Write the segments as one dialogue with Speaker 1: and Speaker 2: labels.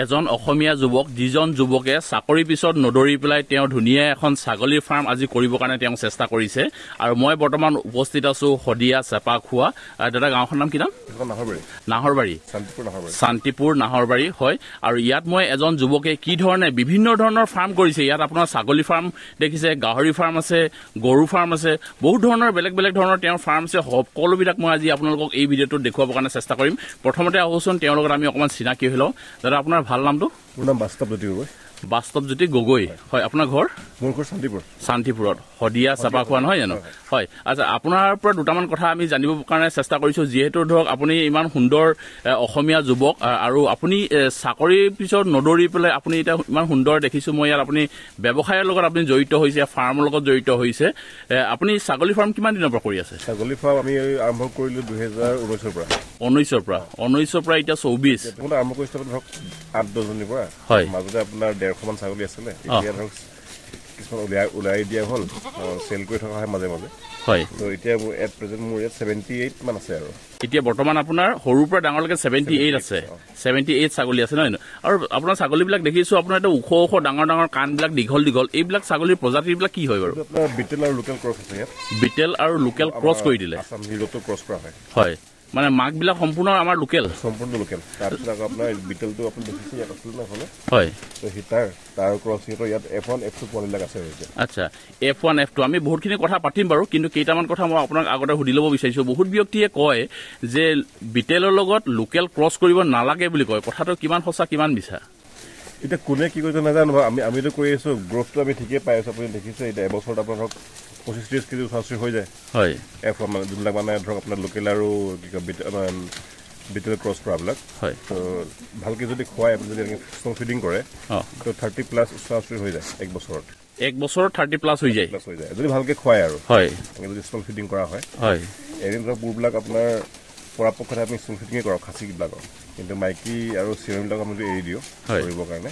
Speaker 1: এজন অসমীয়া যুৱক যিজন যুৱকে চাকৰি পিছত নদৰি পেলাই তেওঁ ধুনীয়া এখন ছাগলীৰ ফাৰ্ম আজি কৰিবৰ কাৰণে তেওঁ চেষ্টা কৰিছে আৰু মই বৰ্তমান উপস্থিত আছো হদিয়া চেপাখোৱা দাদা গাঁওখনৰ নাম কি নাম নাহৰবাৰী শান্তিপুৰ নাহৰবাৰী হয় আৰু ইয়াত মই এজন যুৱকে কি ধৰণে বিভিন্ন ধৰণৰ ফাৰ্ম কৰিছে ইয়াত আপোনাৰ ছাগলী ফাৰ্ম দেখিছে গাহৰি ফাৰ্ম আছে গৰু ফাৰ্ম আছে বহুত ধৰণৰ বেলেগ বেলেগ ধৰণৰ তেওঁৰ ফাৰ্ম আছে সকলোবিলাক মই আজি আপোনালোকক এই ভিডিঅ'টোত দেখুৱাবৰ কাৰণে চেষ্টা কৰিম প্ৰথমতে আহোচোন তেওঁৰ লগত আমি অকণমান চিনাকি হৈ লওঁ দাদা আপোনাৰ ভাল নামটো
Speaker 2: মোৰ নাম বাস্তৱজ্যোতি গগৈ
Speaker 1: বাস্তৱজ্যোতি গগৈ হয় আপোনাৰ ঘৰ
Speaker 2: মোৰ ঘৰ
Speaker 1: শান্তিপুৰত হদিয়া চাপাখোৱা নহয় জানো হয় আচ্ছা আপোনাৰ পৰা দুটামান কথা আমি জানিবৰ কাৰণে চেষ্টা কৰিছো যিহেতু ধৰক আপুনি ইমান সুন্দৰ অসমীয়া যুৱক আৰু আপুনি চাকৰিৰ পিছত নদৰি পেলাই আপুনি এতিয়া ইমান সুন্দৰ দেখিছো মই ইয়াত আপুনি ব্যৱসায়ৰ লগত আপুনি জড়িত হৈছে ফাৰ্মৰ লগত জড়িত হৈছে আপুনি ছাগলী ফাৰ্ম কিমান দিনৰ পৰা কৰি আছে
Speaker 2: ছাগলী ফাৰ্ম আমি আৰম্ভ কৰিলো 2019 পৰা
Speaker 1: 19 পৰা এতিয়া 24
Speaker 2: আৰম্ভ কৰিছিলো ধৰক 8-10 জনৰ পৰা
Speaker 1: হয়
Speaker 2: মাজতে আপোনাৰ 150 মান ছাগলী আছিলে এতিয়া ধৰক কিছুমান উলাই দিয়া হ'ল সেল কৰি থকা হয় মাজে মাজে
Speaker 1: হয়
Speaker 2: তো এতিয়া এট প্ৰেজেন্ট মোৰ 78 মান আছে আৰু
Speaker 1: এতিয়া বৰ্তমান আপোনাৰ সৰুৰ পৰা ডাঙৰলৈকে 78 আছে 78 ছাগলী আছে নহয় আৰু আপোনাৰ ছাগলীবিলাক দেখিছো আপোনাৰ এটা ওখ ওখ ডাঙৰ ডাঙৰ কাণবিলাক দীঘল দীঘল এইবিলাক ছাগলীৰ প্ৰজাতিবিলাক কি হয় বাৰু
Speaker 2: আপোনাৰ বিটেল আৰু লোকেল ক্ৰছ আছে ইয়াত
Speaker 1: বিটেল আৰু লোকেল ক্ৰছ কৰি দিলে
Speaker 2: আসাম হিৰোটো ক্ৰছ কৰা হয়
Speaker 1: হয় মানে মাকবিলাক সম্পূৰ্ণ আমাৰ লোকেল
Speaker 2: সম্পূৰ্ণ লোকেল তাৰপিছত আকৌ আপোনাৰ বিটেলটো আপুনি দেখিছে ইয়াত আছিল না হ'লে
Speaker 1: হয়
Speaker 2: তো হিটাৰ তাৰ ক্ৰছ হিটো ইয়াত F1 F2 পোৱালিবিলাক আছে
Speaker 1: আচ্ছা F1 F2 আমি বহুতখিনি কথা পাতিম বাৰু কিন্তু কেইটামান কথা মই আপোনাক আগতে সুধি ল'ব বিচাৰিছো বহুত ব্যক্তিয়ে কয় যে বিটেলৰ লগত লোকেল ক্ৰছ কৰিব নালাগে বুলি কয় কথাটো কিমান সঁচা কিমান মিছা
Speaker 2: এটা কোনে কি কৰিছে নাজানো আমিতো কৰি আছো গ্ৰোথটো আমি ঠিকই পাই আছো আপুনি দেখিছে এটা এবছৰত আপোনাৰ 25-30 কেজি উঠাচি হৈ যায় হয় F1 মানে যোনবিলাক মানে ধৰক আপোনাৰ লোকেল আৰু বিটেল ক্ৰছ কৰাবিলাক হয় তো ভালকে যদি খুৱাই আপুনি যদি ষ্টং ফিডিং কৰে তো 30 প্লাছ উঠাচি হৈ যায় এক বছৰত 30 প্লাছ হৈ যায় যদি ভালকে খুৱাই আৰু হয় যদি ষ্টং ফিডিং কৰা হয় হয় এদিন ধৰক বুঢ়বিলাক আপোনাৰ পৰাপক্ষত আমি ষ্টং ফিডিং কৰক খাচীবিলাকৰ কিন্তু মাইকী আৰু চিৰমবিলাক আমি এৰি দিওঁ কৰিবৰ কাৰণে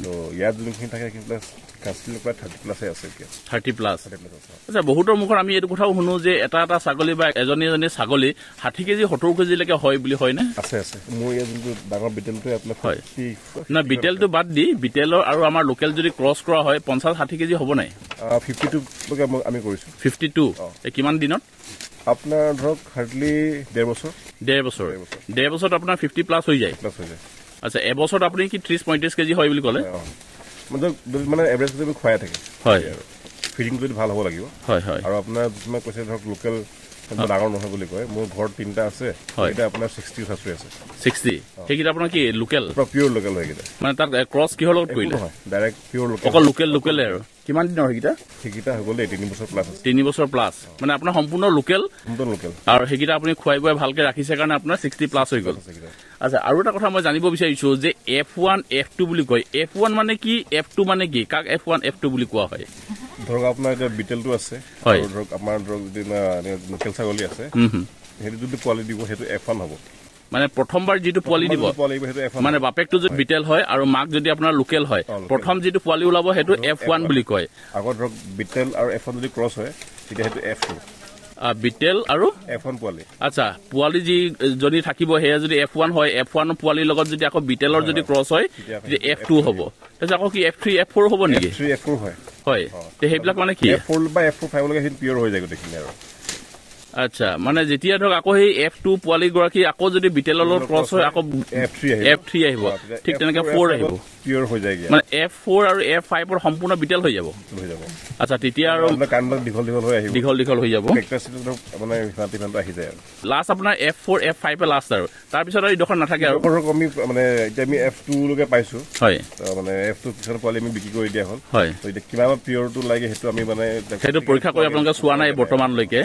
Speaker 2: তো ইয়াত যোনখিনি থাকে সেইবিলাক খাচীৰ পৰা 30 প্লাছে আছে এতিয়া 30 প্লাছ
Speaker 1: আচ্ছা বহুতৰ মুখত আমি এইটো কথাও শুনো যে এটা ছাগলী বা এজনী ছাগলী 60 কেজি 70 কেজিলৈকে হয় বুলি হয় নে
Speaker 2: আছে মোৰ ইয়াত যোনটো ডাঙৰ বিটেলটো আপোনাৰ
Speaker 1: হয় না বিটেলটো বাদ দি বিটেলৰ আৰু আমাৰ লোকেল যদি ক্ৰছ কৰা হয় 50-60 কেজি হ'ব নাই
Speaker 2: 52 লৈকে আমি কৰিছো
Speaker 1: 52 কিমান দিনত
Speaker 2: আপোনাৰ ধৰক হাৰ্ডলি 1.5 বছৰত আপোনাৰ 50 প্লাছ হৈ যায় আচ্ছা এবছৰত আপুনি কি 30-35 কেজি হয় বুলি ক'লে মানে এভাৰেজ যদি খুৱাই থাকে
Speaker 1: হয়
Speaker 2: ফিডিং যদি ভাল হ'ব লাগিব হয় হয় আৰু আপোনাৰ যিমান কৈছে ধৰক লোকেল ডাঙৰ নহয় বুলি কয় মোৰ ঘৰত 3টা আছে এটা আপোনাৰ 60 আছে
Speaker 1: 60 সেইকেইটা আপোনাৰ কি লোকেল
Speaker 2: পিয়ৰ লোকেল হয় মানে
Speaker 1: তাত ক্ৰছ কিহৰ লগত কৰিলে
Speaker 2: ডাইৰেক্ট পিয়ৰ লোকেল
Speaker 1: অকল লোকেল আৰু কিমান দিনৰ
Speaker 2: সেইকেইটা হৈ গ'লে 3 বছৰ প্লাছ
Speaker 1: 3 বছৰ প্লাছ মানে আপোনাৰ সম্পূৰ্ণ লোকেল আৰু সেইকেইটা আপুনি খুৱাই বুৱাই ভালকে ৰাখিছে কাৰণে আপোনাৰ 60 প্লাছ হৈ গ'ল আচ্ছা আৰু এটা কথা মই জানিব বিচাৰিছো যে F1 F2 বুলি কয় F1 মানে কি F2 মানে কি কাক F1 F2 বুলি কোৱা হয়
Speaker 2: ধৰক আপোনাৰ এতিয়া বিটেলটো আছে আৰু ধৰক আমাৰ ধৰক যদি লোকেল ছাগলী আছে সেইটো যদি পোৱালি দিব সেইটো F1 হ'ব মানে প্ৰথমবাৰ যিটো পোৱালি দিব মানে বাপেকটো যদি বিটেল হয় আৰু মাক যদি আপোনাৰ লোকেল হয় প্ৰথম যিটো পোৱালি ওলাব সেইটো F1 বুলি কয় আগত ধৰক বিটেল আৰু F1 যদি ক্ৰছ হয় তেতিয়া সেইটো F2 বিটেল আৰু F1 পোৱালি আচ্ছা পোৱালি যদি থাকিব সেয়া যদি F1 হয় F1 পোৱালিৰ লগত যদি আকৌ বিটেলৰ যদি ক্ৰছ হয় তেতিয়া F2 হ'ব তাৰপিছত আকৌ কি F3 F4 হ'ব নেকি F4 হয়
Speaker 1: সেইবিলাক মানে কি
Speaker 2: F4 বা F5 লৈকে পিয়ৰ হৈ যায় গোটেইখিনি আৰু
Speaker 1: আচ্ছা মানে যেতিয়া ধৰক আকৌ সেই F2 পোৱালি গৰাকী আকৌ যদি বিটেলৰ লগত ক্ৰছ হয় আকৌ F3 আহিব ঠিক তেনেকে 4 আহিব
Speaker 2: পিয়ৰ হৈ যায়
Speaker 1: মানে F4 আৰু F5 ৰ সম্পূৰ্ণ বিটেল হৈ যাব আচ্ছা তেতিয়া আৰু
Speaker 2: কাণ্ডত দীঘল হৈ যাব মানে হিমানটো আহি যায় আৰু
Speaker 1: লাষ্ট আপোনাৰ F4 F5 লাষ্ট আৰু তাৰপিছত আৰু ইডোখৰ নাথাকে আৰু
Speaker 2: আমি মানে এতিয়া আমি F2 লৈকে পাইছো হয় মানে F2 পিছৰ পোৱালি আমি বিক্ৰী কৰি দিয়া হ'ল হয় এতিয়া কিমান পিয়ৰটো লাগে সেইটো আমি মানে
Speaker 1: সেইটো পৰীক্ষা কৰি আপোনালোকে চোৱা নাই বৰ্তমানলৈকে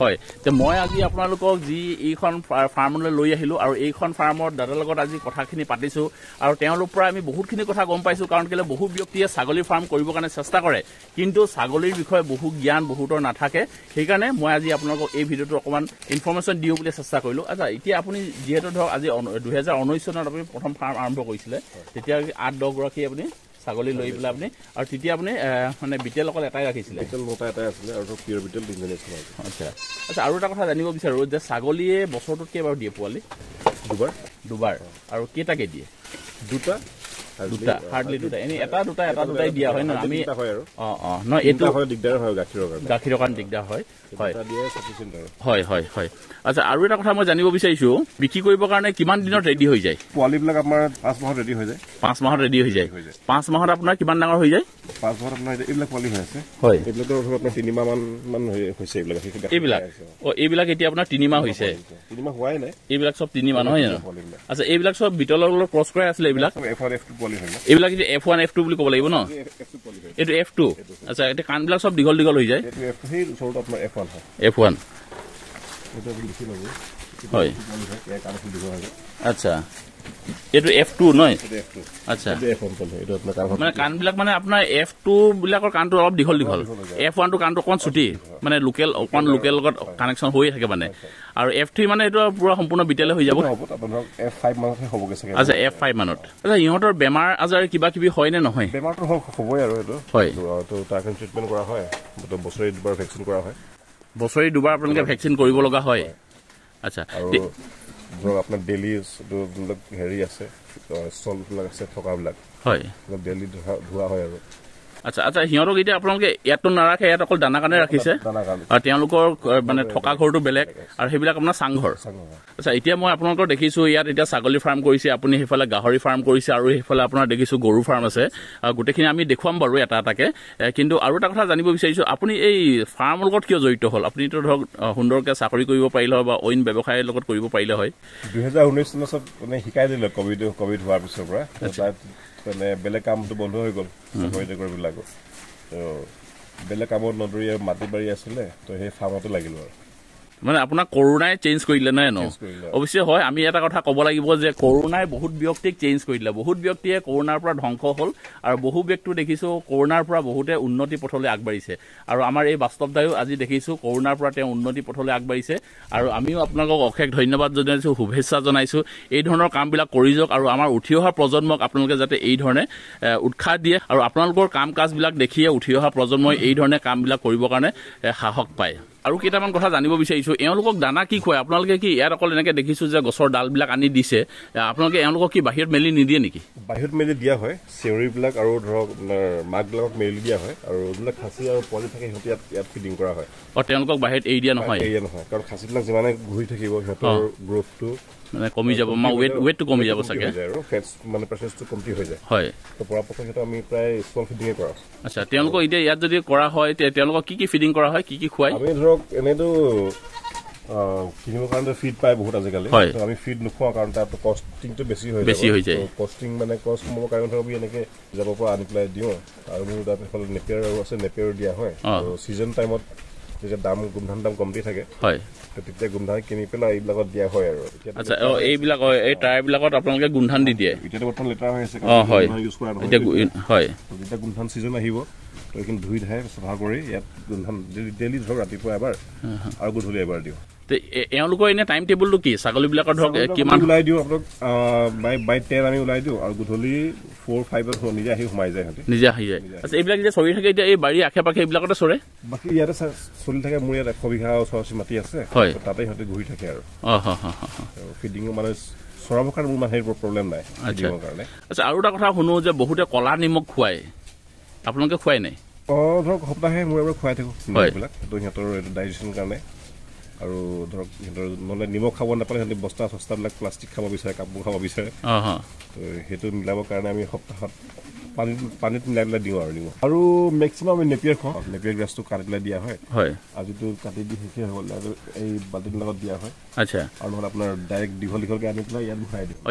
Speaker 1: হয় তে মই আজি আপোনালোকক যি এইখন ফাৰ্মলৈ লৈ আহিলো আৰু এইখন ফাৰ্মৰ দাদাৰ লগত আজি কথাখিনি পাতিছো আৰু তেওঁলোকৰ পৰা আমি বহুতখিনি কথা গম পাইছো কাৰণ কেলে বহু ব্যক্তিয়ে ছাগলীৰ ফাৰ্ম কৰিবৰ কাৰণে চেষ্টা কৰে কিন্তু ছাগলীৰ বিষয়ে বহু জ্ঞান বহুতৰ নাথাকে সেইকাৰণে মই আজি আপোনালোকক এই ভিডিঅ'টো অকণমান ইনফৰমেশ্যন দিওঁ বুলি চেষ্টা কৰিলো আচ্ছা এতিয়া আপুনি যিহেতু ধৰক আজি 2019 চনত আপুনি প্ৰথম ফাৰ্ম আৰম্ভ কৰিছিলে তেতিয়া 8-10 গৰাকী আপুনি ছাগলী লৈ পেলাই আপুনি আৰু তেতিয়া আপুনি মানে বিটেল অকল এটাই ৰাখিছিলে
Speaker 2: এটাই আছিলে আৰু পিয়ৰ বিটেল 3 আছিল
Speaker 1: আচ্ছা আচ্ছা আৰু এটা কথা জানিব বিচাৰো যে ছাগলীয়ে বছৰটোত কেইবাৰ দিয়ে পোৱালি
Speaker 2: দুবাৰ
Speaker 1: আৰু কেইটাকে দিয়ে
Speaker 2: দুটা
Speaker 1: হাৰ্ডলি দুটা এনে এটা দুটাই দিয়া হয় ন আমি ন এইটো
Speaker 2: দিগদাৰ হয় গাখীৰৰ কাৰণে
Speaker 1: দিগদাৰ হয় হয় আচ্ছা আৰু এটা কথা মই জানিব বিচাৰিছো বিক্ৰী কৰিবৰ কাৰণে কিমান দিনত ৰেডি হৈ যায়
Speaker 2: পোৱালিবিলাক আমাৰ 5 মাহত ৰেডি হৈ যায়
Speaker 1: 5 মাহত ৰেডি হৈ যায় 5 মাহত আপোনাৰ কিমান ডাঙৰ হৈ যায়
Speaker 2: 5 মাহত আপোনাৰ এইবিলাক পোৱালি হৈ আছে
Speaker 1: হয়
Speaker 2: এইবিলাকৰ আপোনাৰ 3 মাহ মান হৈছে
Speaker 1: এইবিলাক এতিয়া আপোনাৰ 3 মাহ হৈছে
Speaker 2: 3 মাহ হোৱাই নাই
Speaker 1: এইবিলাক সব 3 মাহ নহয় জানো আচ্ছা এইবিলাক সব বিটলৰ লগত ক্ৰছ কৰাই আছিল এইবিলাক
Speaker 2: F1 F2 পোৱালি হয়
Speaker 1: এইবিলাক এতিয়া F1 F2 বুলি ক'ব লাগিব ন এইটো F2 আচ্ছা এতিয়া কাণবিলাক সব দীঘল হৈ যায়
Speaker 2: এইটো F2 সেই সৰ্ট আপোনাৰ F1 হয়
Speaker 1: F1
Speaker 2: এইটো আপুনি লিখি ল'ব
Speaker 1: হয়
Speaker 2: এই কাণটো দিব লাগে
Speaker 1: আচ্ছা এইটো F2 নহয়
Speaker 2: F2
Speaker 1: আচ্ছা
Speaker 2: F1 হয় এইটো আপোনাৰ কাণ
Speaker 1: মানে কাণবিলাক মানে আপোনাৰ F2 বিলাকৰ কাণটো অলপ দীঘল F1 টো কাণটো অকণ ছুটি মানে লোকেল লগত কানেকশ্যন হৈ থাকে মানে আৰু F3 মানে এইটো পুৰা সম্পূৰ্ণ বিটেলে হৈ যাব
Speaker 2: আপোনাক F5 মানতহে হ'বগে চাগে
Speaker 1: আচ্ছা F5 মানত আচ্ছা ইহঁতৰ বেমাৰ আজাৰ কিবা কিবি হয় নে নহয়
Speaker 2: বেমাৰটো হ'বই আৰু এইটো
Speaker 1: হয়
Speaker 2: তো তাৰ কাৰণে ট্ৰিটমেণ্ট কৰা হয় তো বছৰি দুবাৰ ভেকচিন কৰা হয়
Speaker 1: বছৰি দুবাৰ আপোনালোকে ভেকচিন কৰিব লগা হয় আচ্ছা
Speaker 2: আৰু ধৰক আপোনাৰ ডেইলি যোনবিলাক হেৰি আছে ষ্টলবিলাক আছে থকাবিলাক
Speaker 1: হয়
Speaker 2: ডেইলি ধোৱা হয় আৰু
Speaker 1: আচ্ছা সিহঁতক এতিয়া আপোনালোকে ইয়াততো নাৰাখে ইয়াত অকল দানা কাৰণে ৰাখিছে আৰু তেওঁলোকৰ মানে থকা ঘৰটো বেলেগ আৰু সেইবিলাক আপোনাৰ চাংঘৰ আচ্ছা এতিয়া মই আপোনালোকৰ দেখিছো ইয়াত এতিয়া ছাগলী ফাৰ্ম কৰিছে আপুনি সেইফালে গাহৰি ফাৰ্ম কৰিছে আৰু সেইফালে আপোনাৰ দেখিছো গৰু ফাৰ্ম আছে গোটেইখিনি আমি দেখুৱাম বাৰু এটাকে কিন্তু আৰু এটা কথা জানিব বিচাৰিছো আপুনি এই ফাৰ্মৰ লগত কিয় জড়িত হ'ল আপুনিতো ধৰক সুন্দৰকৈ চাকৰি কৰিব পাৰিলে হয় বা অইন ব্যৱসায়ৰ লগত কৰিব পাৰিলে হয়
Speaker 2: 2019 চনত মানে শিকাই দিলে কভিড হোৱাৰ পিছৰ পৰা মানে বেলেগ কামটো বন্ধ হৈ গ'ল চাকৰি বিলাকো তো বেলেগ কামত নদৰি মাটি বাৰী আছিলে তো সেই ফাৰ্মতে লাগিলো আৰু
Speaker 1: মানে আপোনাক কৰোণাই চেঞ্জ কৰি দিলে নাই ন অৱশ্যে হয় আমি এটা কথা ক'ব লাগিব যে কৰোণাই বহুত ব্যক্তিক চেঞ্জ কৰি দিলে বহুত ব্যক্তিয়ে কৰোণাৰ পৰা ধ্বংস হ'ল আৰু বহু ব্যক্তিও দেখিছোঁ কৰোণাৰ পৰা বহুতে উন্নতি পথলৈ আগবাঢ়িছে আৰু আমাৰ এই বাস্তৱদায়ো আজি দেখিছোঁ কৰোণাৰ পৰা তেওঁ উন্নতি পথলৈ আগবাঢ়িছে আৰু আমিও আপোনালোকক অশেষ ধন্যবাদ জনাইছোঁ শুভেচ্ছা জনাইছোঁ এই ধৰণৰ কামবিলাক কৰি যাওক আৰু আমাৰ উঠি অহা প্ৰজন্মক আপোনালোকে যাতে এই ধৰণে উৎসাহ দিয়ে আৰু আপোনালোকৰ কাম কাজবিলাক দেখিয়ে উঠি অহা প্ৰজন্মই এই ধৰণে কামবিলাক কৰিবৰ কাৰণে সাহস পায় আৰু কেইটামান কথা জানিব বিচাৰিছো এওঁলোকক দানা কি খুৱায় আপোনালোকে কি ইয়াত অকল এনেকে দেখিছো যে গছৰ ডালবিলাক আনি দিছে আপোনালোকে এওঁলোকক কি বাহিৰত মেলি নিদিয়ে নেকি
Speaker 2: বাহিৰত মেলি দিয়া হয় চেউৰীবিলাক আৰু ধৰক মাকবিলাকক মেলি দিয়া হয় আৰু যোনবিলাক খাচী আৰু পোৱালি থাকে সিহঁতে ইয়াত ফিডিং কৰা হয়
Speaker 1: তেওঁলোকক বাহিৰত এৰি দিয়া নহয়
Speaker 2: কাৰণ খাচীবিলাক যিমানে ঘূৰি থাকিব সিহঁতৰ গ্ৰোথটো
Speaker 1: মানে কমি যাব ৱেটটো কমি যাব চাগে
Speaker 2: আৰু ফেটছ মানে পাৰ্চেন্টেজটো কমটি হৈ যায়
Speaker 1: হয়
Speaker 2: তো পৰাপক্ষত সেইটো আমি প্ৰায় স্মল ফিডিঙে কৰা
Speaker 1: আচ্ছা তেওঁলোকক এতিয়া ইয়াত যদি কৰা হয় তেওঁলোকক কি ফিডিং কৰা হয় কি খুৱাই
Speaker 2: আমি ধৰক এনেতো কিনিবৰ কাৰণে ফিড পায় বহুত আজিকালি আমি ফিড নোখোৱা কাৰণ তাত কষ্টিংটো বেছি হৈ যায় কষ্টিং মানে কষ্ট কমাবৰ কাৰণে ধৰক এনেকে যাব পৰা আনি পেলাই দিওঁ আৰু মোৰ তাত এইফালে নেপিয়াৰ আছে নেপিয়াৰ দিয়া হয় আৰু ছিজন টাইমত যেতিয়া গোমধান দাম কমটি থাকে হয় তেতিয়া গোমধান কিনি পেলাই এইবিলাকত দিয়া হয় আৰু
Speaker 1: আচ্ছা এইবিলাক এই টায়াৰবিলাকত আপোনালোকে গোমধান দি দিয়ে
Speaker 2: এতিয়াতো বৰ্তমান লেটাৰ হৈ আছে ইউজ কৰা
Speaker 1: হয়
Speaker 2: যেতিয়া গোমধান ছিজন আহিব তো এইখিনি ধুই ধাই চাফা কৰি ইয়াত গোমধান ডেইলি ধৰক ৰাতিপুৱা এবাৰ আৰু গধূলি এবাৰ দিওঁ
Speaker 1: এওঁলোকৰ এনে টাইম টেবুলটো কি ছাগলীবিলাকৰ ধৰক কিমান
Speaker 2: ওলাই দিওঁ আপোনাক বাই 10 আমি ওলাই দিওঁ আৰু গধূলি 4-5 নিজে আহি সোমাই যায়
Speaker 1: নিজে আহি যায় আচ্ছা এইবিলাক যে চৰি থাকে এতিয়া এই বাৰী আশে পাশে এইবিলাকতে চৰে
Speaker 2: বাকী ইয়াতে চলি থাকে মোৰ ইয়াত 100 বিঘা ওচৰা মাটি আছে তাতে সিহঁতে ঘূৰি থাকে আৰু ফিডিং মানে চৰাবৰ কাৰণে মোৰ মানে প্ৰব্লেম নাই ফিডিঙৰ কাৰণে
Speaker 1: আচ্ছা আৰু এটা কথা শুনো যে বহুতে কলা নিমখ খুৱায় আপোনালোকে খুৱাই নাই
Speaker 2: ধৰক সপ্তাহে মোৰ এবাৰ খুৱাই থাকোঁ এইবিলাক তো সিহঁতৰ ডাইজেশ্যনৰ কাৰণে আৰু ধৰক সিহঁতৰ নহ'লে নিমখ খাব নাপালে সিহঁতে বস্তা চস্তাবিলাক প্লাষ্টিক খাব বিচাৰে কাপোৰ খাব বিচাৰে তো সেইটো মিলাবৰ কাৰণে আমি সপ্তাহত পানীত মিলাই পেলাই দিওঁ আৰু নিমখ আৰু মেক্সিমাম আমি নেপিয়াৰ খুৱাওঁ নেপিয়াৰ গ্ৰাছটো কাটি পেলাই দিয়া হয় আজিতো কাটি দি শেষে হৈ গ'ল এই বাল্টিৰ লগত দিয়া হয় আচ্ছা আৰু নহ'লে আপোনাৰ ডাইৰেক্ট দীঘলকৈ আনি পেলাই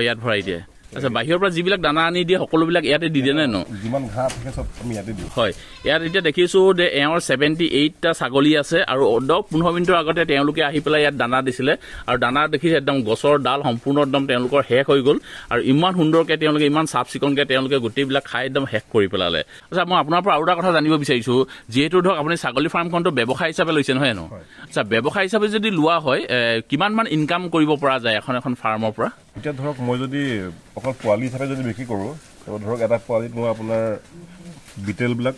Speaker 2: ইয়াত ভৰাই দিয়ে আচ্ছা বাহিৰৰ পৰা যিবিলাক দানা আনি দিয়ে সকলোবিলাক ইয়াতে দি দিয়ে নে ন যিমান ঘাঁহ থাকে চব আমি ইয়াতে দিওঁ হয় ইয়াত এতিয়া দেখিছো যে এওঁৰ 78টা ছাগলী আছে আৰু 10-15 মিনিটৰ আগতে তেওঁলোকে আহি পেলাই ইয়াত দানা দিছিলে আৰু দানা দেখিছে একদম গছৰ ডাল সম্পূৰ্ণ একদম তেওঁলোকৰ শেষ হৈ গ'ল আৰু ইমান সুন্দৰকৈ তেওঁলোকে ইমান চাফ চিকুণকৈ তেওঁলোকে গোটেইবিলাক খাই একদম শেষ কৰি পেলালে আচ্ছা মই আপোনাৰ পৰা আৰু এটা কথা জানিব বিচাৰিছো যিহেতু ধৰক আপুনি ছাগলী ফাৰ্মখনটো ব্যৱসায় হিচাপে লৈছে নহয় জানো আচ্ছা ব্যৱসায় হিচাপে যদি লোৱা হয় কিমানমান ইনকাম কৰিব পৰা যায় এখন ফাৰ্মৰ পৰা এতিয়া ধৰক মই যদি অকল পোৱালি হিচাপে যদি বিক্ৰী কৰোঁ ধৰক এটা পোৱালিত মই আপোনাৰ বিটেলবিলাক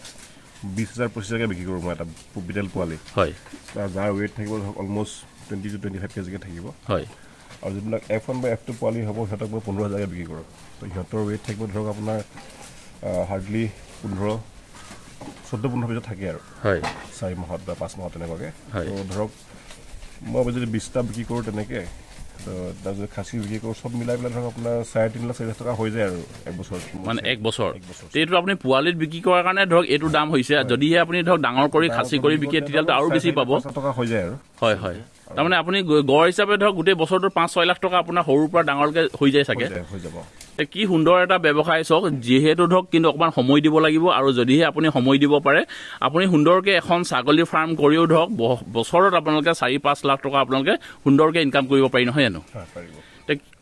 Speaker 2: 20,000-25,000কৈ বিক্ৰী কৰোঁ মই এটা বিটেল পোৱালি হয় যাৰ ৱেইট থাকিব ধৰক অলমষ্ট 20 to 25 কেজিকৈ থাকিব হয় আৰু যিবিলাক F1 বা F2 পোৱালি হ'ব সিহঁতক মই 15,000 বিক্ৰী কৰোঁ তো সিহঁতৰ ৱেইট থাকিব ধৰক আপোনাৰ হাৰ্ডলি 14-15 ভিতৰত থাকে আৰু 4 মাহত বা 5 মাহত তেনেকুৱাকৈ তো ধৰক মই যদি 20টা বিক্ৰী কৰোঁ তেনেকৈ তো তাৰপিছত খাচী বিক্ৰী কৰোঁ চব মিলাই পেলাই ধৰক আপোনাৰ 3.5 লাখ 4 লাখ টকা হৈ যায় আৰু এক বছৰ
Speaker 1: মানে এক বছৰ এইটো আপুনি পোৱালিত বিক্ৰী কৰাৰ কাৰণে ধৰক এইটো দাম হৈছে যদিহে আপুনি ধৰক ডাঙৰ কৰি খাচী কৰি বিক্ৰী তেতিয়াহ'লে আৰু বেছি পাব
Speaker 2: টকা হৈ যায় আৰু
Speaker 1: হয় তাৰমানে আপুনি গড় হিচাপে ধৰক গোটেই বছৰটোৰ 5-6 লাখ টকা আপোনাৰ সৰুৰ পৰা ডাঙৰলৈকে হৈ যায় চাগে
Speaker 2: হৈ যাব
Speaker 1: কি সুন্দৰ এটা ব্যৱসায় চাওক যিহেতু ধৰক কিন্তু অকণমান সময় দিব লাগিব আৰু যদিহে আপুনি সময় দিব পাৰে আপুনি সুন্দৰকৈ এখন ছাগলী ফাৰ্ম কৰিও ধৰক বছৰত আপোনালোকে 4-5 লাখ টকা আপোনালোকে সুন্দৰকৈ ইনকাম কৰিব পাৰি নহয় জানো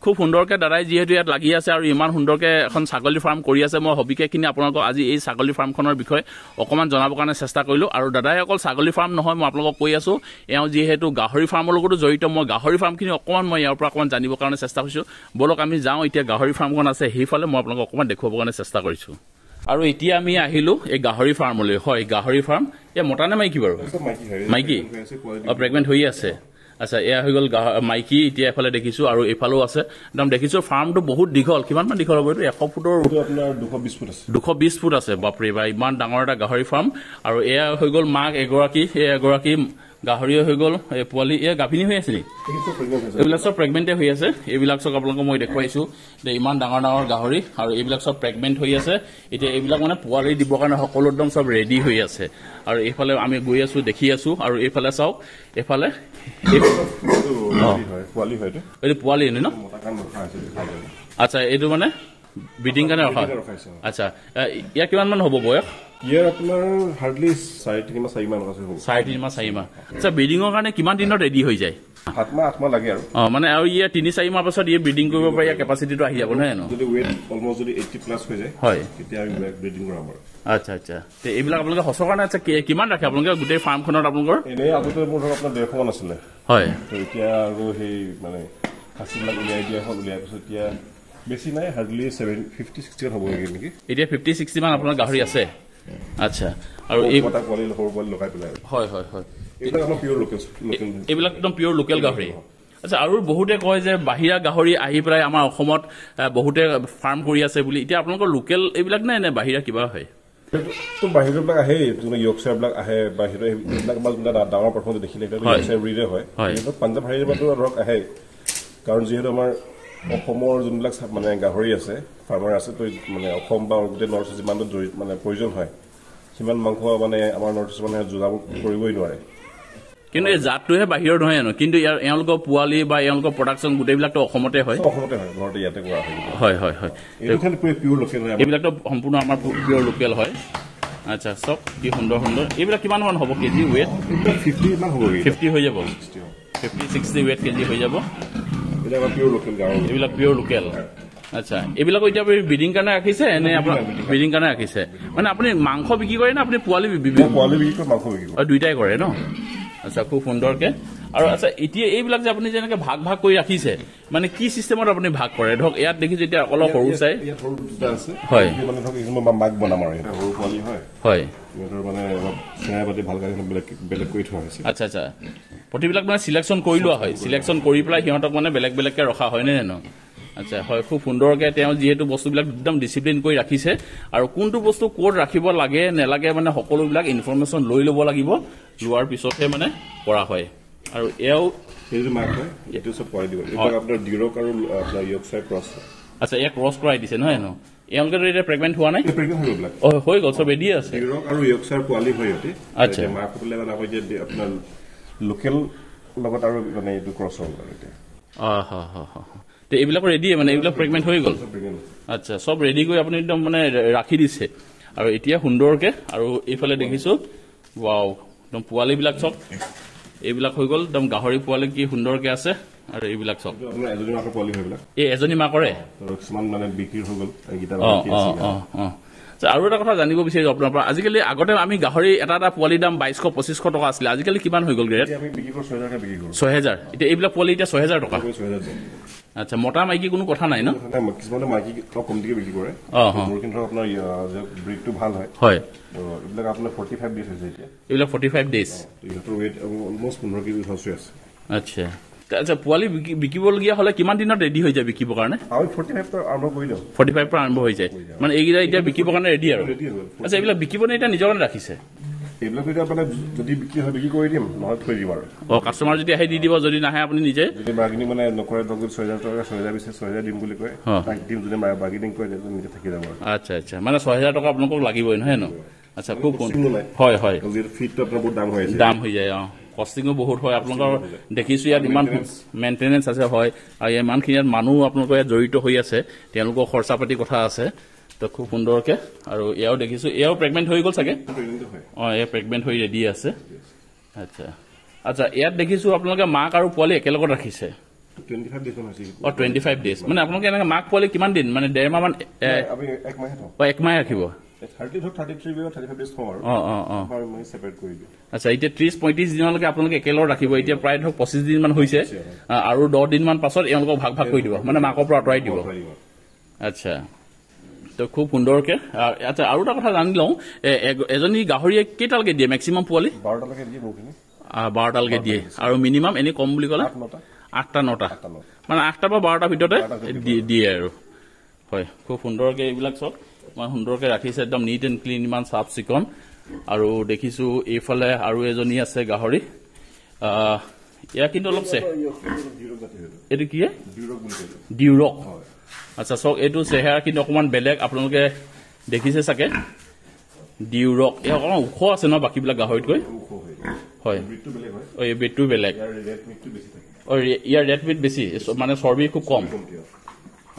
Speaker 1: খুব সুন্দৰকৈ দাদাই যিহেতু ইয়াত লাগি আছে আৰু ইমান সুন্দৰকৈ এখন ছাগলী ফাৰ্ম কৰি আছে মই হবিকেখিনি আপোনালোকক আজি এই ছাগলী ফাৰ্মখনৰ বিষয়ে অকণমান জনাবৰ কাৰণে চেষ্টা কৰিলোঁ আৰু দাদাই অকল ছাগলী ফাৰ্ম নহয় মই আপোনালোকক কৈ আছোঁ এওঁ যিহেতু গাহৰি ফাৰ্মৰ লগতো জড়িত মই গাহৰি ফাৰ্মখিনি অকণমান মই ইয়াৰ পৰা অকণমান জানিবৰ কাৰণে চেষ্টা কৰিছোঁ বলক আমি যাওঁ এতিয়া গাহৰি ফাৰ্মখন আছে সেইফালে মই আপোনালোকক অকণমান দেখুৱাবৰ কাৰণে চেষ্টা কৰিছোঁ আৰু এতিয়া আমি আহিলোঁ এই গাহৰি ফাৰ্মলৈ হয় গাহৰি ফাৰ্ম এয়া মতা নে মাইকী বাৰু মাইকী প্ৰেগনেণ্ট হৈ আছে আচ্ছা এয়া হৈ গ'ল মাইকী এতিয়া এফালে দেখিছোঁ আৰু এইফালেও আছে একদম দেখিছোঁ ফাৰ্মটো বহুত দীঘল কিমানমান দীঘল হ'ব এইটো 100 ফুটৰ
Speaker 2: আপোনাৰ 220 ফুট আছে
Speaker 1: 220 ফুট আছে বাপৰে বা ইমান ডাঙৰ এটা গাহৰি ফাৰ্ম আৰু এয়া হৈ গ'ল মাক এগৰাকী গাহৰি হৈ গ'ল এই পোৱালি এয়া গাভিনী হৈ আছে নেকি এইবিলাক চব প্ৰেগনেণ্টে হৈ আছে এইবিলাক চব আপোনালোকক মই দেখুৱাইছোঁ যে ইমান ডাঙৰ ডাঙৰ গাহৰি আৰু এইবিলাক চব প্ৰেগনেণ্ট হৈ আছে এতিয়া এইবিলাক মানে পোৱালি দিবৰ কাৰণে সকলো একদম চব ৰেডি হৈ আছে আৰু এইফালে আমি গৈ আছোঁ দেখি আছোঁ আৰু এইফালে চাওক এইফালে এইটো পোৱালি ন আচ্ছা এইটো মানে ব্ৰিডিং কাৰণে ৰখা আচ্ছা ইয়াৰ কিমানমান হ'ব বয়স
Speaker 2: ইয়াৰ আপোনাৰ হাৰ্ডলি 3.5-4 মাহ আছে
Speaker 1: 3.5-4 মাহ আচ্ছা ব্ৰিডিঙৰ কাৰণে কিমান দিনত ৰেডি হৈ যায়
Speaker 2: 7 মাহ লাগে আৰু
Speaker 1: মানে আৰু ইয়াৰ 3-4 মাহ পাছত ইয়ে ব্ৰিডিং কৰিব পাৰে ইয়াৰ কেপাচিটিটো আহি যাব নহয় জানো
Speaker 2: যদি ৱেইট অলমোষ্ট যদি 80+ হৈ যায়
Speaker 1: হয়
Speaker 2: তেতিয়া আমি ব্ৰিডিং কৰাম আৰু
Speaker 1: আচ্ছা তে এইবিলাক আপোনালোকে সঁচৰ কাৰণে আচ্ছা কিমান ৰাখে আপোনালোকে গোটেই ফাৰ্মখনত আপোনালোকৰ
Speaker 2: এনেই আগতে মোৰ ধৰক আপোনাৰ 150 মান আছিলে
Speaker 1: হয়
Speaker 2: তো এতিয়া আৰু সেই মানে খাচীবিলাক উলিয়াই দিয়া হ'ল উলিয়াই পিছত এতিয়া বেছি নাই হাৰ্ডলি 50-60 হ'ব নেকি
Speaker 1: এতিয়া 50-60 মান আপোনাৰ গাহৰি আছে আচ্ছা আৰু এই
Speaker 2: পোৱালি সৰু পোৱালি লগাই পেলাই
Speaker 1: হয়
Speaker 2: এইবিলাক আমাৰ পিয়ৰ লোকেল
Speaker 1: এইবিলাক একদম পিয়ৰ লোকেল গাহৰি আচ্ছা আৰু বহুতে কয় যে বাহিৰা গাহৰি আহি পেলাই আমাৰ অসমত বহুতে ফাৰ্ম কৰি আছে বুলি এতিয়া আপোনালোকৰ লোকেল এইবিলাক নাই নে বাহিৰা কিবা হয়
Speaker 2: তো বাহিৰবিলাক আহে যোনে ইয়ৰ্কশ্বায়াৰবিলাক আহে বাহিৰৰ এইবিলাক আমাৰ ডাঙৰ প্ৰথমতে দেখিলে ইয়ৰ্কশ্বায়াৰ ব্ৰিডে হয় পাঞ্জাৱ হাৰিয়ানাতো ধৰক আহে কাৰণ যিহেতু আমাৰ অসমৰ যোনবিলাক মানে গাহৰি আছে ফাৰ্মাৰ আছে তো মানে অসম বা গোটেই নৰ্থ ইষ্ট যিমানটো মানে প্ৰয়োজন হয় সিমান মাংস মানে আমাৰ নৰ্থ ইষ্ট মানে যোগাব কৰিবই নোৱাৰে
Speaker 1: কিন্তু এই জাতটোহে বাহিৰৰ নহয় জানো কিন্তু ইয়াৰ এওঁলোকৰ পোৱালি বা এওঁলোকৰ প্ৰডাকশ্যন গোটেইবিলাকতো অসমতে হয়
Speaker 2: ঘৰতে ইয়াতে কৰা
Speaker 1: হয়
Speaker 2: পিয়ৰ লোকেল
Speaker 1: এইবিলাকতো সম্পূৰ্ণ আমাৰ পিয়ৰ লোকেল হয় আচ্ছা চব কি সুন্দৰ এইবিলাক কিমান মান হ'ব কেজি ৱেইট
Speaker 2: 50 মান হ'ব
Speaker 1: 50 হৈ যাব 50-60 ৱেইট কেজি হৈ যাব
Speaker 2: এইবিলাক
Speaker 1: পিয়ৰ লোকেল আচ্ছা এইবিলাকো এতিয়া ব্ৰিডিং কাৰণে ৰাখিছে নে আপোনাৰ ব্ৰিডিং কাৰণে ৰাখিছে মানে আপুনি মাংস বিক্ৰী কৰে নে আপুনি পোৱালি বিক্ৰী কৰে দুইটাই কৰে ন আচ্ছা খুব সুন্দৰকে আৰু আচ্ছা এতিয়া এইবিলাক যে আপুনি যেনেকে ভাগ কৰি ৰাখিছে মানে কি চিষ্টেমত আপুনি ভাগ কৰে ধৰক ইয়াত দেখিছো এতিয়া অলপ সৰু চাই হয়
Speaker 2: মাক বনাম আৰু সৰু পোৱালি
Speaker 1: হয়
Speaker 2: মানে বেলেগ কৰি থোৱা হৈছে
Speaker 1: আচ্ছা প্ৰতিবিলাক মানে চিলেকশ্যন কৰি লোৱা হয় চিলেকশ্যন কৰি পেলাই সিহঁতক মানে বেলেগকে ৰখা হয় নে জানো আচ্ছা হয় খুব সুন্দৰকৈ তেওঁ যিহেতু বস্তুবিলাক একদম ডিচিপ্লিন কৰি ৰাখিছে আৰু কোনটো বস্তু ক'ত ৰাখিব লাগে নেলাগে মানে সকলোবিলাক ইনফৰমেশ্যন লৈ ল'ব লাগিব লোৱাৰ পিছতহে মানে কৰা হয় আৰু এওঁ
Speaker 2: সেইটো মাক হয় এইটো চব কৰাই দিব এইবিলাক আপোনাৰ ডিৰক আৰু আপোনাৰ ইয়ৰ্কশ্বায়াৰ ক্ৰছ
Speaker 1: আচ্ছা ইয়াক ক্ৰছ কৰাই দিছে নহয় জানো এওঁলোকেতো এতিয়া প্ৰেগনেণ্ট হোৱা নাই হৈ গ'ল চব ৰেডি আছে
Speaker 2: ডিৰক আৰু ইয়ৰ্কশ্বায়াৰ পোৱালি হয় সিহঁতে
Speaker 1: আচ্ছা
Speaker 2: মাক হ'লে মানে আপোনাৰ লোকেল লগত আৰু মানে এইটো ক্ৰছ হ'ল আৰু এতিয়া
Speaker 1: তে এইবিলাক ৰেডি মানে এইবিলাক প্ৰেগনেণ্ট হৈ গ'ল আচ্ছা চব ৰেডি কৰি আপুনি একদম মানে ৰাখি দিছে আৰু এতিয়া সুন্দৰকৈ আৰু এইফালে দেখিছোঁ ৱাও একদম পোৱালিবিলাক চব এইবিলাক হৈ গ'ল একদম গাহৰি পোৱালি কি সুন্দৰকৈ আছে আৰু এইবিলাক চব এই এজনী মাকৰে
Speaker 2: কিছুমান মানে বিক্ৰী হৈ গ'ল
Speaker 1: আৰু এটা কথা জানিব বিচাৰিছো আপোনাৰ পৰা আজিকালি আগতে আমি গাহৰি এটা পোৱালিৰ দাম 2200-2500 টকা আছিলে আজিকালি কিমান হৈ গ'ল ৰেট 6000 এতিয়া এইবিলাক পোৱালি এতিয়া 6000 টকা আচ্ছা মতা মাইকী কোনো কথা নাই ন
Speaker 2: কিছুমানে মাইকী কমটিকে বিক্ৰী কৰে মোৰ কিন্তু আপোনাৰ ব্ৰিডটো ভাল হয় এইবিলাক আপোনাৰ 45 ডেজ হৈছে এতিয়া
Speaker 1: এইবিলাক 45 ডেজ
Speaker 2: ইহঁতৰ ৱেইট অলমোষ্ট 15 কেজি আছে
Speaker 1: আচ্ছা আচ্ছা পোৱালি বিকিবলগীয়া হলে কিমান দিনত ৰেডি হৈ যায় বিকিবৰ কাৰণে? 45 পৰা আৰম্ভ হৈ যায় মানে এইকেইটা এতিয়া বিকিবৰ কাৰণে ৰেডি আৰু। আচ্ছা এইবিলাক বিকিব নে এতিয়া নিজৰ কাৰণে ৰাখিছে? কাষ্টমাৰ যদি আহি দি দিব, যদি নাহে আপুনি নিজে আচ্ছা আচ্ছা মানে 6,000 টকা আপোনালোকক লাগিবই নহয় ন? আচ্ছা খুব হয় হয় দাম হৈ যায়। কষ্টিঙো বহুত হয় আপোনালোকৰ দেখিছো ইয়াত ইমান মেইনটেনেঞ্চ আছে হয় আৰু ইমানখিনি ইয়াত মানুহ আপোনালোকৰ ইয়াত জড়িত হৈ আছে, তেওঁলোকৰ খৰচা পাতি কথা আছে। তো খুব সুন্দৰকে আৰু এয়াও দেখিছো, এয়াও প্ৰেগনেণ্ট হৈ গ'ল চাগে? এয়া প্ৰেগনেণ্ট হৈ ৰেডি আছে। আচ্ছা আচ্ছা ইয়াত দেখিছো আপোনালোকে মাক আৰু পোৱালি একেলগত ৰাখিছে। 25 ডেজ মানে আপোনালোকে এনেকে মাক পোৱালি কিমান দিন মানে 1.5 মাহ মান? 1 মাহ ৰাখিব। আচ্ছা এতিয়া 30-35 দিনলৈকে আপোনালোকে একেলগত ৰাখিব। এতিয়া প্ৰায় ধৰক 25 দিন মান হৈছে আৰু 10 দিন মান পাছত এওঁলোকক ভাগ ভাগ কৰি দিব মানে মাকৰ পৰা আঁতৰাই দিব। আচ্ছা তো খুব সুন্দৰকে। আচ্ছা আৰু এটা কথা জানি লওঁ, এজনী গাহৰিয়ে কেইটালৈকে দিয়ে মেক্সিমাম পোৱালি? 12টালৈকে দিয়ে আৰু মিনিমাম এনে কম বুলি ক'লে 8টা-9টা মানে 8টা বা 12টাৰ ভিতৰতে দিয়ে আৰু। হয় খুব সুন্দৰকে এইবিলাক চব ইমান সুন্দৰকে ৰাখিছে, একদম নিট এণ্ড ক্লিন, ইমান চাফ চিকুণ। আৰু দেখিছো এইফালে আৰু এজনী আছে গাহৰি, এয়া কিন্তু অলপ এইটো কি ডিউৰক। আচ্ছা চাওক এইটো চেহেৰা কিন্তু অকণমান বেলেগ, আপোনালোকে দেখিছে চাগে ডিউৰক। এই অকণমান ওখ আছে ন বাকীবিলাক গাহৰিতকৈ? হয় এই বেটটো বেলেগ। ইয়াৰ ৰেড মিট বেছি মানে চৰ্বি খুব কম।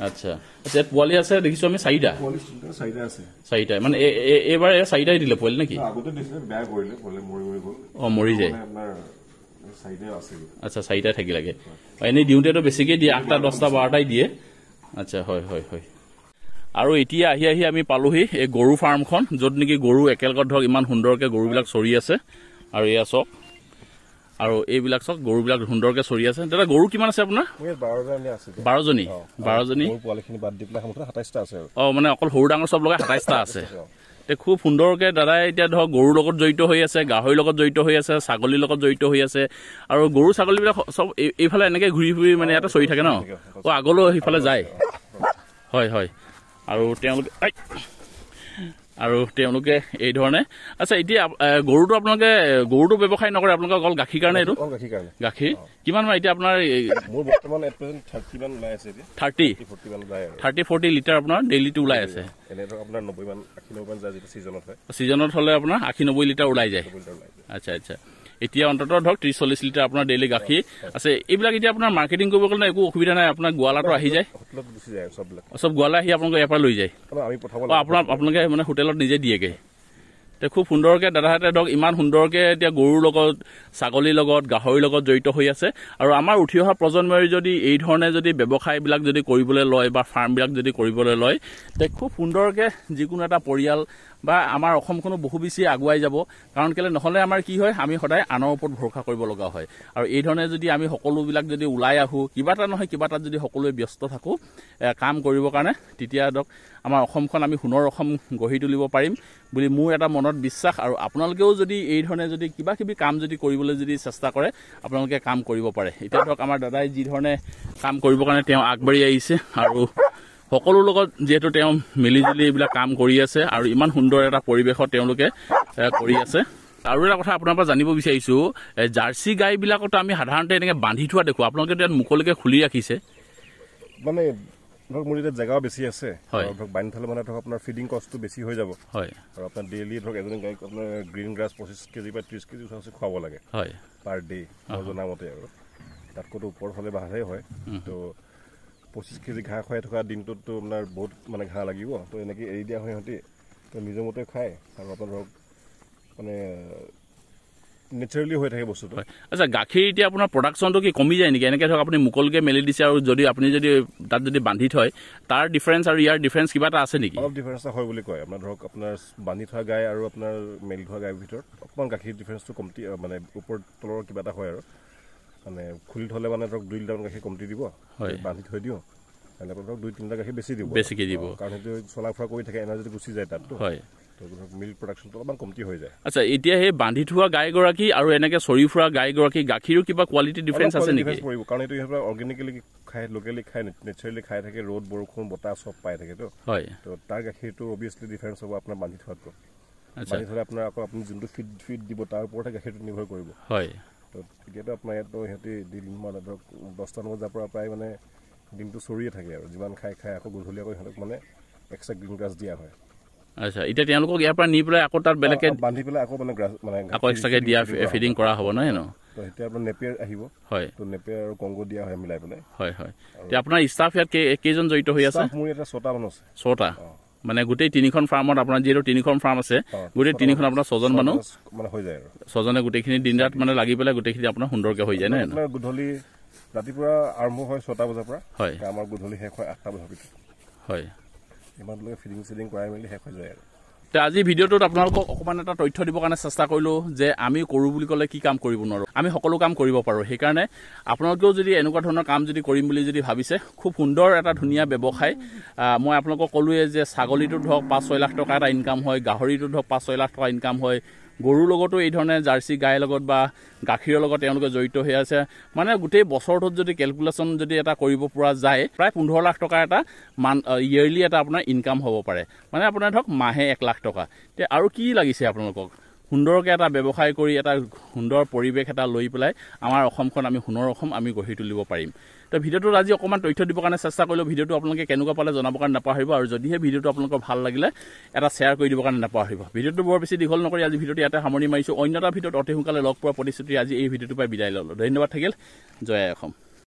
Speaker 1: আচ্ছা আচ্ছা পোৱালি আছে দেখিছো আমি 4টা মানে এইবাৰ 4টাই দিলে পোৱালি নেকি? মৰি যায়। আচ্ছা 4টাই থাকিলাগে, এনেই দিওঁতেতো বেছিকে দিয়ে, 8টা 10টা 12টাই দিয়ে। আচ্ছা হয় হয় হয়। আৰু এতিয়া আহি আহি আমি পালোহি এই গৰু ফাৰ্মখন, য'ত নেকি গৰু একেলগত ধৰক ইমান সুন্দৰকে গৰুবিলাক চৰি আছে। আৰু এয়া চাওক আৰু এইবিলাক চাওক গৰুবিলাক সুন্দৰকে চৰি আছে। দাদা গৰু কিমান আছে আপোনাৰ? 12জনী মানে অকল সৰু ডাঙৰ চব লগাই 27টা আছে। খুব সুন্দৰকে দাদাই এতিয়া ধৰক গৰুৰ লগত জড়িত হৈ আছে, গাহৰিৰ লগত জড়িত হৈ আছে, ছাগলীৰ লগত জড়িত হৈ আছে। আৰু গৰু ছাগলীবিলাক চব এইফালে এনেকে ঘূৰি ফুৰি মানে ইয়াতে চৰি থাকে ন? আগলৈ সেইফালে যায়। হয় হয় আৰু তেওঁলোকে এই ধৰণে। আচ্ছা এতিয়া গৰুটো আপোনালোকে গৰুটো ব্যৱসায় নকৰে, আপোনালোকে অকল গাখীৰ কাৰণে? এইটো গাখীৰ কিমান মান এতিয়া আপোনাৰ? 30-40 লিটাৰ আপোনাৰ ডেইলিটো ওলাই আছে। ছিজনত হলে আপোনাৰ 80-90 লিটাৰ ওলাই যায়। আচ্ছা আচ্ছা এতিয়া অন্ততঃ ধৰক 30-40 লিটাৰ আপোনাৰ ডেইলি গাখীৰ আছে। এইবিলাক এতিয়া আপোনাৰ মাৰ্কেটিং কৰিব কাৰণে একো অসুবিধা নাই, আপোনাৰ গোৱালাটো আহি যায়, চব গোৱালা আহি আপোনালোকে ইয়াৰ পৰা লৈ যায়? আপোনালোকে মানে হোটেলত নিজে দিয়েগে? খুব সুন্দৰকে দাদাহঁতে ধৰক ইমান সুন্দৰকে এতিয়া গৰুৰ লগত, ছাগলীৰ লগত, গাহৰিৰ লগত জড়িত হৈ আছে। আৰু আমাৰ উঠি অহা প্ৰজন্মই যদি এই ধৰণে যদি ব্যৱসায়বিলাক যদি কৰিবলৈ লয় বা ফাৰ্মবিলাক যদি কৰিবলৈ লয়, তে খুব সুন্দৰকে যিকোনো এটা পৰিয়াল বা আমাৰ অসমখনো বহু বেছি আগুৱাই যাব। কাৰণ কেলৈ নহ'লে আমাৰ কি হয়, আমি সদায় আনৰ ওপৰত ভৰসা কৰিব লগা হয়। আৰু এই ধৰণে যদি আমি সকলোবিলাক যদি ওলাই আহোঁ, কিবা এটা নহয় কিবা এটাত যদি সকলোৱে ব্যস্ত থাকোঁ কাম কৰিবৰ কাৰণে, তেতিয়া ধৰক আমাৰ অসমখন আমি সোণৰ অসম গঢ়ি তুলিব পাৰিম বুলি মোৰ এটা মনত বিশ্বাস। আৰু আপোনালোকেও যদি এই ধৰণে যদি কিবা কিবি কাম যদি কৰিবলৈ যদি চেষ্টা কৰে, আপোনালোকে কাম কৰিব পাৰে। এতিয়া ধৰক আমাৰ দাদাই যি ধৰণে কাম কৰিবৰ কাৰণে তেওঁ আগবাঢ়ি আহিছে আৰু সকলোৰ লগত যিহেতু তেওঁ মিলিজুলি এইবিলাক কাম কৰি আছে আৰু ইমান সুন্দৰ এটা পৰিৱেশত তেওঁলোকে কৰি আছে। আৰু এটা কথা আপোনাৰ পৰা জানিব বিচাৰিছোঁ, জাৰ্চি গাইবিলাকতো আমি সাধাৰণতে এনেকৈ বান্ধি থোৱা দেখোঁ, আপোনালোকে ইয়াত মুকলিকে খুলি ৰাখিছে?
Speaker 2: মানে ধৰক মোৰ এতিয়া জেগাও বেছি আছে, ধৰক বান্ধি থ'লে মানে ধৰক আপোনাৰ ফিডিং কষ্টটো বেছি হৈ যাব। হয় আৰু আপোনাৰ ডেইলি ধৰক এজনী গাইক আপোনাৰ গ্ৰীণ গ্ৰাছ 25 কেজি বা 30 কেজি ওচৰ খুৱাব লাগে হয় পাৰ ডে। মই জনামতে আৰু তাতকৈতো ওপৰ হ'লে বাঢ়ে হয়। তো 25 কেজি ঘাঁহ খুৱাই থকা দিনটোততো আপোনাৰ বহুত মানে ঘাঁহ লাগিব। তো এনেকৈ এৰি দিয়া হয় সিহঁতি, তো নিজৰ মতে খায় আৰু আপোনাৰ ধৰক মানে নেচাৰেলি হৈ থাকে বস্তুটো।
Speaker 1: আচ্ছা গাখীৰ এতিয়া আপোনাৰ প্ৰডাকশ্যনটো কি কমি যায় নেকি? এনেকৈ ধৰক আপুনি মুকলিকৈ মেলি দিছে আৰু যদি আপুনি যদি তাত যদি বান্ধি থয়, তাৰ ডিফাৰেঞ্চ আৰু ইয়াৰ ডিফাৰেঞ্চ কিবা এটা আছে নেকি?
Speaker 2: অলপ ডিফাৰেঞ্চ এটা হয় বুলি কয়। আপোনাৰ ধৰক আপোনাৰ বান্ধি থোৱা গাই আৰু আপোনাৰ মেলি থোৱা গাইৰ ভিতৰত অকণমান গাখীৰ ডিফাৰেঞ্চটো কমতি, মানে ওপৰ তলৰ কিবা এটা হয় আৰু মানে খুলি থ'লে মানে ধৰক 2 লিটাৰ গাখীৰ কমতি দিব, বান্ধি থৈ দিওঁ এনেকৈ ধৰক 2-3টা গাখীৰ বেছিকৈ দিব। কাৰণ সেইটো চলা ফুৰা কৰি থাকে, এনাৰ্জিটো গুচি যায় তাততো। হয় মিল্ক প্ৰডাকশ্যনটো অলপমান কমতি হৈ যায়।
Speaker 1: আচ্ছা, এতিয়া সেই বান্ধি থোৱা গাইগৰাকী আৰু এনেকে চৰি ফুৰা গাইগৰাকী গাখীৰো কিবা কোৱালিটি ডিফাৰেঞ্চ আছে নেকি?
Speaker 2: কাৰণ এইটো সিহঁতে অৰ্গেনিকেলি খাই, লোকেলি খাই, নেচাৰেলি খাই থাকে, ৰ'দ বৰষুণ বতাহ চব পাই থাকে।
Speaker 1: হয়,
Speaker 2: তো তাৰ গাখীৰটো অভিয়াছলি ডিফাৰেঞ্চ হ'ব আপোনাৰ বান্ধি থোৱাতকৈ। বান্ধি থ'লে আপোনাৰ আকৌ আপুনি যোনটো ফিড দিব তাৰ ওপৰতে গাখীৰটো নিৰ্ভৰ কৰিব।
Speaker 1: হয়,
Speaker 2: তো এতিয়াতো আপোনাৰ ইয়াতো সিহঁতি দিন মানে ধৰক 10টামান বজাৰ পৰা প্ৰায় মানে দিনটো চৰিয়ে থাকে আৰু যিমান খাই আকৌ গধূলি আকৌ সিহঁতক মানে এক্সট্ৰা গ্ৰীণ গ্ৰাছ দিয়া হয়।
Speaker 1: আচ্ছা, এতিয়া তেওঁলোকক ইয়াৰ পৰা নি পেলাই আকৌ তাত বেলেগে
Speaker 2: বান্ধি পেলাই আকৌ মানে গ্ৰাছ মানে
Speaker 1: আকৌ এক্সট্ৰাকে দিয়া ফিডিং কৰা হ'ব নহয় জানো?
Speaker 2: তো এতিয়া আপোনাৰ নেপিয়াৰ আহিব।
Speaker 1: হয়,
Speaker 2: তো নেপিয়াৰ আৰু কংগো দিয়া হয় মিলাই পেলাই।
Speaker 1: হয় হয়। এতিয়া আপোনাৰ ষ্টাফ ইয়াত কেইজন জড়িত হৈ আছে?
Speaker 2: মোৰ ইয়াত 6টা মানুহ আছে।
Speaker 1: 6টা? মানে গোটেই 3খন ফাৰ্মত আপোনাৰ যিহেতু 3খন ফাৰ্ম আছে, গোটেই 3খন আপোনাৰ 6জন মানুহ
Speaker 2: মানে হৈ যায় আৰু
Speaker 1: 6জনে গোটেইখিনি দিন ৰাত মানে লাগি পেলাই গোটেইখিনি আপোনাৰ সুন্দৰকে হৈ যায় নহয় জানো?
Speaker 2: গধূলি ৰাতিপুৱা আৰম্ভ হয় 6টা বজাৰ পৰা।
Speaker 1: হয়,
Speaker 2: আমাৰ গধূলি শেষ হয় 8টা বজাৰ ভিতৰত।
Speaker 1: হয়,
Speaker 2: ইমানলৈকে ফিডিং কৰাই মেলি শেষ হৈ যায় আৰু।
Speaker 1: আজি ভিডিঅ'টোত আপোনালোকক অকণমান এটা তথ্য দিবৰ কাৰণে চেষ্টা কৰিলোঁ যে আমি কৰোঁ বুলি ক'লে কি কাম কৰিব নোৱাৰোঁ, আমি সকলো কাম কৰিব পাৰোঁ। সেইকাৰণে আপোনালোকেও যদি এনেকুৱা ধৰণৰ কাম যদি কৰিম বুলি যদি ভাবিছে, খুব সুন্দৰ এটা ধুনীয়া ব্যৱসায়। মই আপোনালোকক ক'লোৱে যে ছাগলীটো ধৰক 5-6 লাখ টকা এটা ইনকাম হয়, গাহৰিটো ধৰক 5-6 লাখ টকা ইনকাম হয়, গৰুৰ লগতো এই ধৰণে জাৰ্চি গাইৰ লগত বা গাখীৰৰ লগত তেওঁলোকে জড়িত হৈ আছে। মানে গোটেই বছৰটোত যদি কেলকুলেশ্যন যদি এটা কৰিব পৰা যায়, প্ৰায় 15 লাখ টকা এটা ইয়েৰলি এটা আপোনাৰ ইনকাম হ'ব পাৰে। মানে আপোনাৰ ধৰক মাহে 1 লাখ টকা। এতিয়া আৰু কি লাগিছে আপোনালোকক? সুন্দৰকৈ এটা ব্যৱসায় কৰি এটা সুন্দৰ পৰিৱেশ এটা লৈ পেলাই আমাৰ অসমখন আমি সোণৰ অসম আমি গঢ়ি তুলিব পাৰিম। তো ভিডিঅ'টোত আজি অকণমান তথ্য দিবৰ কাৰণে চেষ্টা কৰিলোঁ। ভিডিঅ'টো আপোনালোকে কেনেকুৱা পালে জনাবৰ কাৰণে নাপাহৰিব, আৰু যদিহে ভিডিঅ'টো আপোনালোকৰ ভাল লাগিলে এটা শ্বেয়াৰ কৰি দিবৰ কাৰণে নাপাহৰিব। ভিডিঅ'টো বৰ বেছি দীঘল নকৰি আজি ভিডিঅ'টো ইয়াতে সামৰি মাৰিছোঁ। অন্য এটা ভিডিঅ'ত অতি সোনকালে লগ পোৱাৰ প্ৰতিশ্ৰুতি আজি এই ভিডিঅ'টোৰ পৰা বিদায় ল'লোঁ। ধন্যবাদ থাকিল। জয় অসম।